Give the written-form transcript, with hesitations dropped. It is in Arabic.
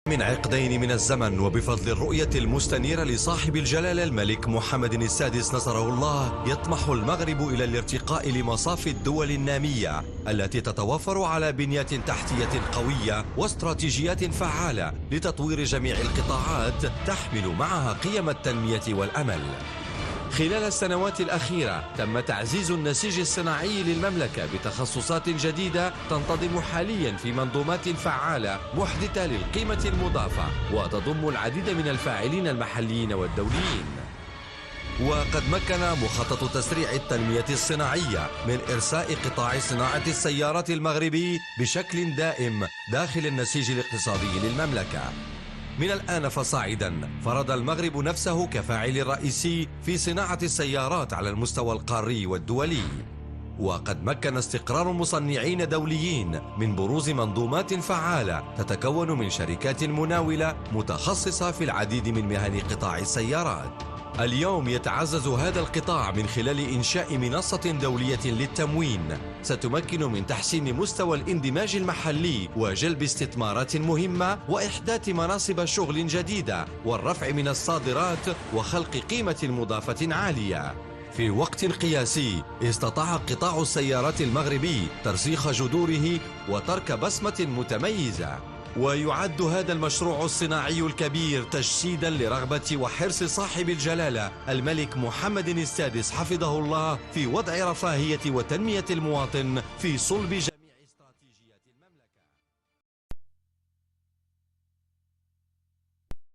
من عقدين من الزمن وبفضل الرؤية المستنيرة لصاحب الجلالة الملك محمد السادس نصره الله، يطمح المغرب إلى الارتقاء لمصاف الدول النامية التي تتوفر على بنيات تحتية قوية واستراتيجيات فعالة لتطوير جميع القطاعات تحمل معها قيم التنمية والأمل. خلال السنوات الأخيرة تم تعزيز النسيج الصناعي للمملكة بتخصصات جديدة تنتظم حاليا في منظومات فعالة محدثة للقيمة المضافة وتضم العديد من الفاعلين المحليين والدوليين. وقد مكن مخطط تسريع التنمية الصناعية من إرساء قطاع صناعة السيارات المغربي بشكل دائم داخل النسيج الاقتصادي للمملكة. من الآن فصاعدا فرض المغرب نفسه كفاعل رئيسي في صناعة السيارات على المستوى القاري والدولي، وقد مكن استقرار مصنعين دوليين من بروز منظومات فعالة تتكون من شركات مناولة متخصصة في العديد من مهن قطاع السيارات. اليوم يتعزز هذا القطاع من خلال إنشاء منصة دولية للتموين ستمكن من تحسين مستوى الاندماج المحلي وجلب استثمارات مهمة وإحداث مناصب شغل جديدة والرفع من الصادرات وخلق قيمة مضافة عالية. في وقت قياسي استطاع قطاع السيارات المغربي ترسيخ جذوره وترك بصمة متميزة، ويعد هذا المشروع الصناعي الكبير تجسيدا لرغبة وحرص صاحب الجلالة الملك محمد السادس حفظه الله في وضع رفاهية وتنمية المواطن في صلب